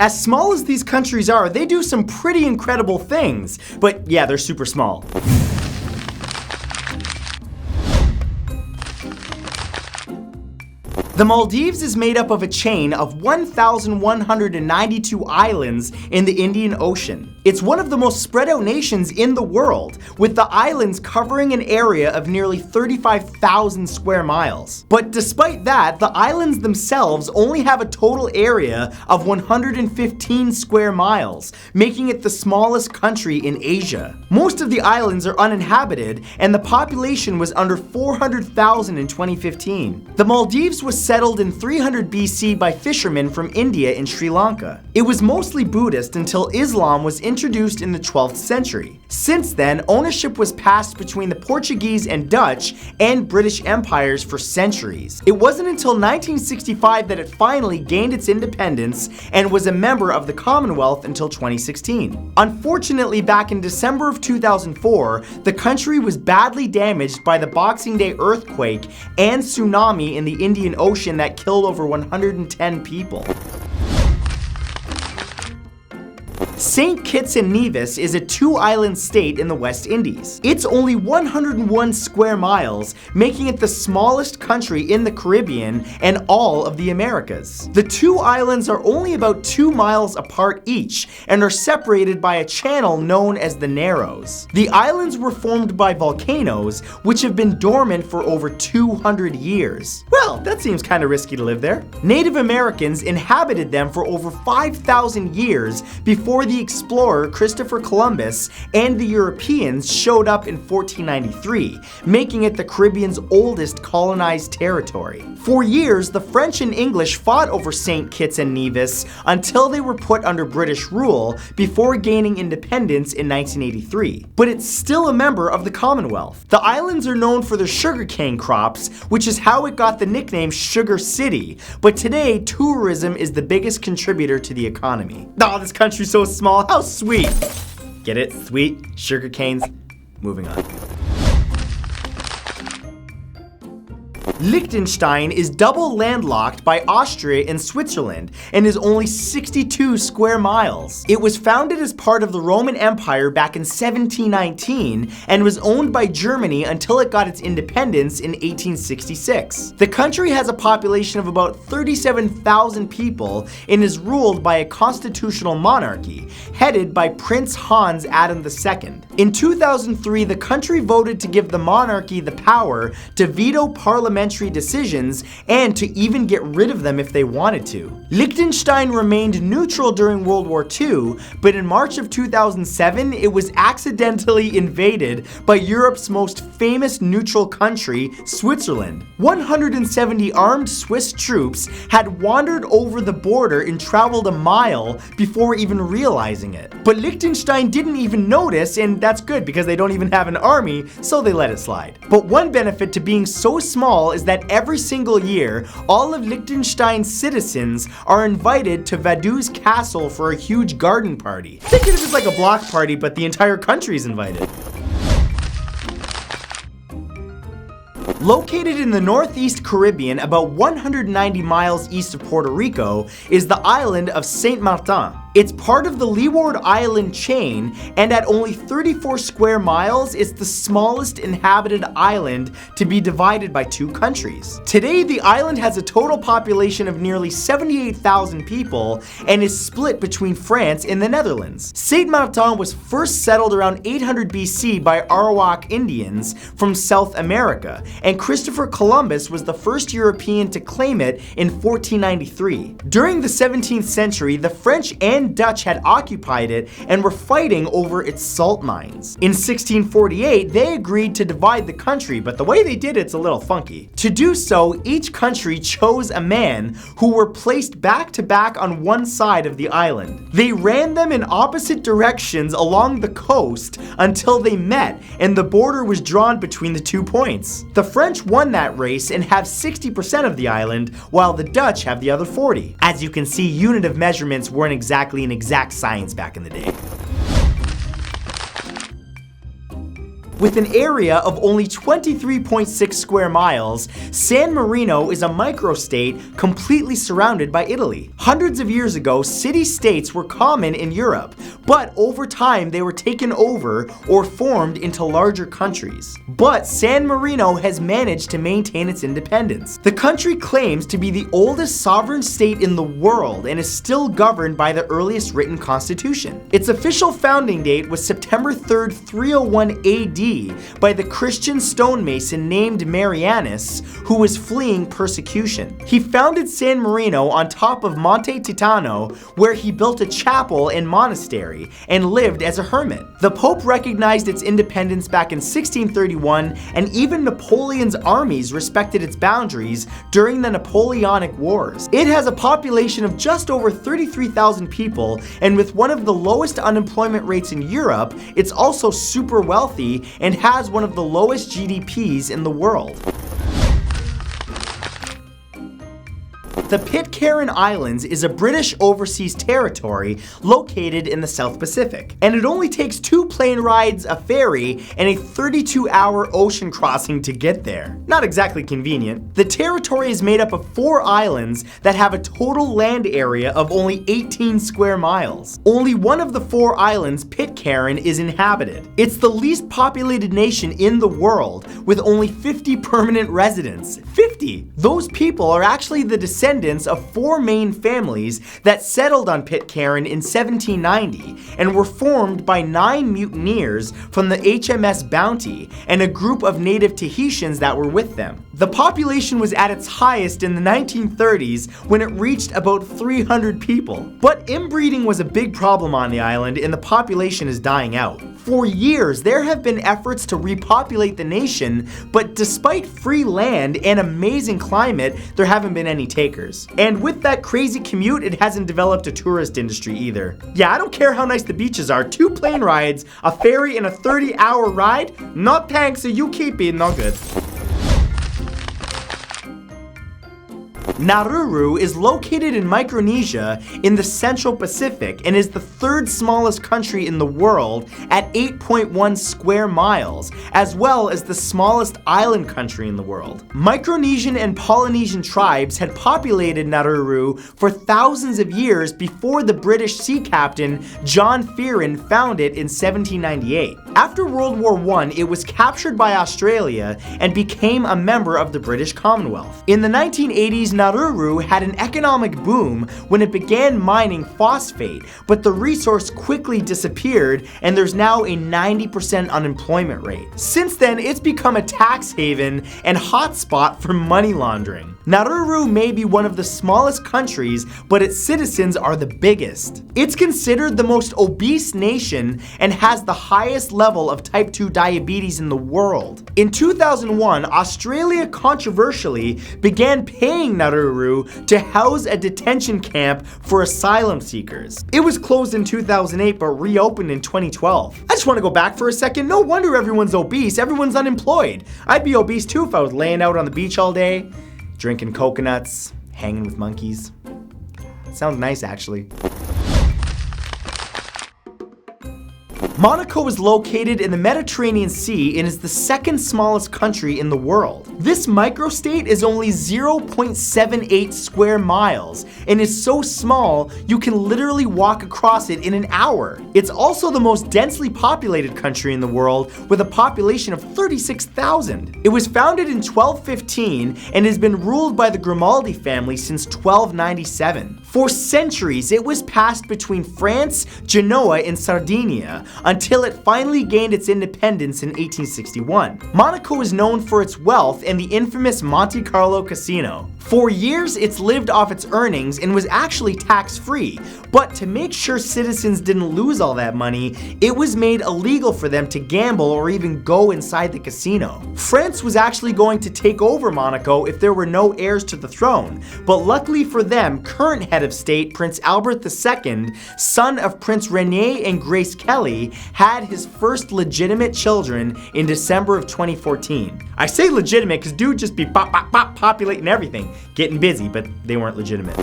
As small as these countries are, they do some pretty incredible things, but yeah, they're super small. The Maldives is made up of a chain of 1,192 islands in the Indian Ocean. It's one of the most spread out nations in the world, with the islands covering an area of nearly 35,000 square miles. But despite that, the islands themselves only have a total area of 115 square miles, making it the smallest country in Asia. Most of the islands are uninhabited, and the population was under 400,000 in 2015. The Maldives was settled in 300 BC by fishermen from India and Sri Lanka. It was mostly Buddhist until Islam was introduced in the 12th century. Since then, ownership was passed between the Portuguese and Dutch and British empires for centuries. It wasn't until 1965 that it finally gained its independence and was a member of the Commonwealth until 2016. Unfortunately, back in December of 2004, the country was badly damaged by the Boxing Day earthquake and tsunami in the Indian Ocean that killed over 110 people. St. Kitts and Nevis is a two-island state in the West Indies. It's only 101 square miles, making it the smallest country in the Caribbean and all of the Americas. The two islands are only about 2 miles apart each and are separated by a channel known as the Narrows. The islands were formed by volcanoes, which have been dormant for over 200 years. Well, that seems kind of risky to live there. Native Americans inhabited them for over 5,000 years before the explorer Christopher Columbus and the Europeans showed up in 1493, making it the Caribbean's oldest colonized territory. For years, the French and English fought over St. Kitts and Nevis until they were put under British rule before gaining independence in 1983. But it's still a member of the Commonwealth. The islands are known for their sugarcane crops, which is how it got the nickname Sugar City, but today tourism is the biggest contributor to the economy. Oh, this country's so small, how sweet! Get it? Sweet? Sugar canes? Moving on. Liechtenstein is double landlocked by Austria and Switzerland and is only 62 square miles. It was founded as part of the Roman Empire back in 1719 and was owned by Germany until it got its independence in 1866. The country has a population of about 37,000 people and is ruled by a constitutional monarchy, headed by Prince Hans Adam II. In 2003, the country voted to give the monarchy the power to veto parliamentary decisions and to even get rid of them if they wanted to. Liechtenstein remained neutral during World War II, but in March of 2007, it was accidentally invaded by Europe's most famous neutral country, Switzerland. 170 armed Swiss troops had wandered over the border and traveled a mile before even realizing it. But Liechtenstein didn't even notice, and that's good because they don't even have an army, so they let it slide. But one benefit to being so small is that every single year, all of Liechtenstein's citizens are invited to Vaduz Castle for a huge garden party. Think of it as like a block party, but the entire country is invited. Located in the northeast Caribbean, about 190 miles east of Puerto Rico, is the island of Saint Martin. It's part of the Leeward Island chain, and at only 34 square miles, it's the smallest inhabited island to be divided by two countries. Today, the island has a total population of nearly 78,000 people and is split between France and the Netherlands. Saint Martin was first settled around 800 BC by Arawak Indians from South America, and Christopher Columbus was the first European to claim it in 1493. During the 17th century, the French and Dutch had occupied it and were fighting over its salt mines. In 1648, they agreed to divide the country, but the way they did it's a little funky. To do so, each country chose a man who were placed back to back on one side of the island. They ran them in opposite directions along the coast until they met and the border was drawn between the 2 points. The French won that race and have 60% of the island, while the Dutch have the other 40. As you can see, unit of measurements weren't exactly an exact science back in the day. With an area of only 23.6 square miles, San Marino is a microstate completely surrounded by Italy. Hundreds of years ago, city-states were common in Europe, but over time they were taken over or formed into larger countries. But San Marino has managed to maintain its independence. The country claims to be the oldest sovereign state in the world and is still governed by the earliest written constitution. Its official founding date was September 3rd, 301 AD by the Christian stonemason named Marianus, who was fleeing persecution. He founded San Marino on top of Monte Titano, where he built a chapel and monastery and lived as a hermit. The Pope recognized its independence back in 1631, and even Napoleon's armies respected its boundaries during the Napoleonic Wars. It has a population of just over 33,000 people, and with one of the lowest unemployment rates in Europe, it's also super wealthy and has one of the lowest GDPs in the world. The Pitcairn Islands is a British overseas territory located in the South Pacific, and it only takes 2 plane rides, a ferry, and a 32-hour ocean crossing to get there. Not exactly convenient. The territory is made up of 4 islands that have a total land area of only 18 square miles. Only one of the 4 islands, Pitcairn, is inhabited. It's the least populated nation in the world, with only 50 permanent residents. 50! Those people are actually the descendants of 4 main families that settled on Pitcairn in 1790 and were formed by 9 mutineers from the HMS Bounty and a group of native Tahitians that were with them. The population was at its highest in the 1930s when it reached about 300 people. But inbreeding was a big problem on the island and the population is dying out. For years, there have been efforts to repopulate the nation, but despite free land and amazing climate, there haven't been any takers. And with that crazy commute, it hasn't developed a tourist industry either. Yeah, I don't care how nice the beaches are. 2 plane rides, a ferry, and a 30-hour ride? No thanks, so you keep it, no good. Nauru is located in Micronesia in the Central Pacific and is the 3rd smallest country in the world at 8.1 square miles, as well as the smallest island country in the world. Micronesian and Polynesian tribes had populated Nauru for thousands of years before the British sea captain John Fearon found it in 1798. After World War I, it was captured by Australia and became a member of the British Commonwealth. In the 1980s, Nauru had an economic boom when it began mining phosphate, but the resource quickly disappeared and there's now a 90% unemployment rate. Since then, it's become a tax haven and hotspot for money laundering. Nauru may be one of the smallest countries, but its citizens are the biggest. It's considered the most obese nation and has the highest level of type 2 diabetes in the world. In 2001, Australia controversially began paying Nauru to house a detention camp for asylum seekers. It was closed in 2008 but reopened in 2012. I just want to go back for a second. No wonder everyone's obese. Everyone's unemployed. I'd be obese too if I was laying out on the beach all day, drinking coconuts, hanging with monkeys. Sounds nice, actually. Monaco is located in the Mediterranean Sea and is the 2nd smallest country in the world. This microstate is only 0.78 square miles and is so small you can literally walk across it in an hour. It's also the most densely populated country in the world with a population of 36,000. It was founded in 1215 and has been ruled by the Grimaldi family since 1297. For centuries, it was passed between France, Genoa, and Sardinia until it finally gained its independence in 1861. Monaco is known for its wealth and the infamous Monte Carlo casino. For years, it's lived off its earnings and was actually tax-free, but to make sure citizens didn't lose all that money, it was made illegal for them to gamble or even go inside the casino. France was actually going to take over Monaco if there were no heirs to the throne, but luckily for them, current head of state, Prince Albert II, son of Prince Rene and Grace Kelly, had his first legitimate children in December of 2014. I say legitimate because dude just be populating everything, getting busy, but they weren't legitimate.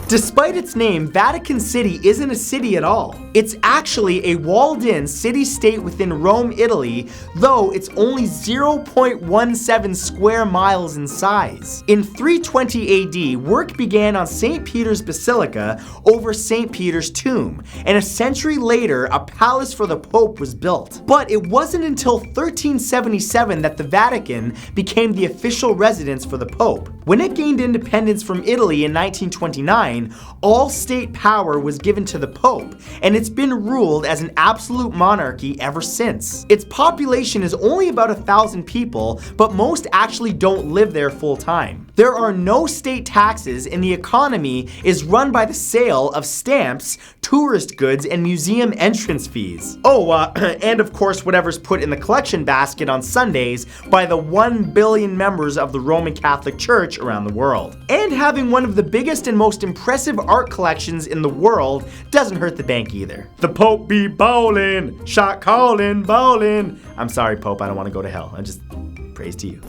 Despite its name, Vatican City isn't a city at all. It's actually a walled-in city-state within Rome, Italy, though it's only 0.17 square miles in size. In 320 AD, work began on St. Peter's Basilica over St. Peter's tomb, and a century later, a palace for the Pope was built. But it wasn't until 1377 that the Vatican became the official residence for the Pope. When it gained independence from Italy in 1929, all state power was given to the Pope, and it's been ruled as an absolute monarchy ever since. Its population is only about 1,000 people, but most actually don't live there full time. There are no state taxes, and the economy is run by the sale of stamps, tourist goods, and museum entrance fees. Oh, and of course whatever's put in the collection basket on Sundays by the 1 billion members of the Roman Catholic Church around the world. And having one of the biggest and most impressive art collections in the world doesn't hurt the bank either. The Pope be ballin', shot callin', ballin'. I'm sorry, Pope, I don't want to go to hell. I just praise to you.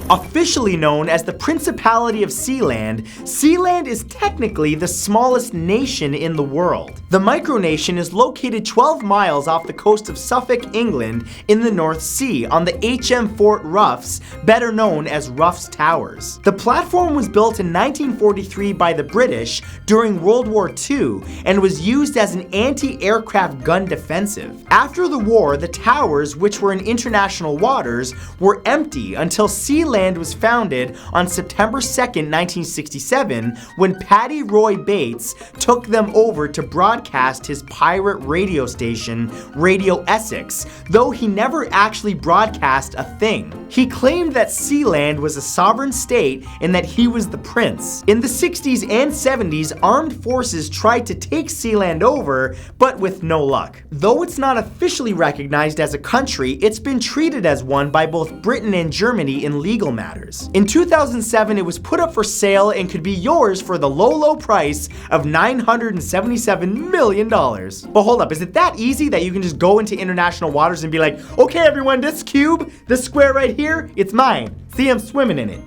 Officially known as the Principality of Sealand, Sealand is technically the smallest nation in the world. The micronation is located 12 miles off the coast of Suffolk, England, in the North Sea on the HM Fort Ruffs, better known as Ruffs Towers. The platform was built in 1943 by the British during World War II and was used as an anti-aircraft gun defensive. After the war, the towers, which were in international waters, were empty until Sealand was founded on September 2nd, 1967, when Paddy Roy Bates took them over to broadcast his pirate radio station, Radio Essex, though he never actually broadcast a thing. He claimed that Sealand was a sovereign state and that he was the prince. In the 60s and 70s, armed forces tried to take Sealand over, but with no luck. Though it's not officially recognized as a country, it's been treated as one by both Britain and Germany in legal matters. In 2007, it was put up for sale and could be yours for the low price of $977 million. But hold up, is it that easy that you can just go into international waters and be like, okay everyone, this cube, this square right here, it's mine. See, I'm swimming in it.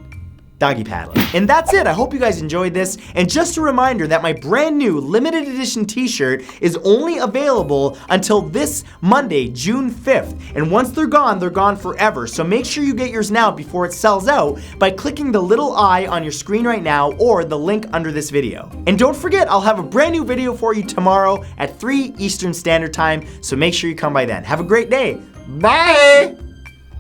Doggy paddling. And that's it. I hope you guys enjoyed this. And just a reminder that my brand new limited edition t-shirt is only available until this Monday, June 5th. And once they're gone forever. So make sure you get yours now before it sells out by clicking the little eye on your screen right now or the link under this video. And don't forget, I'll have a brand new video for you tomorrow at 3 Eastern Standard Time. So make sure you come by then. Have a great day. Bye!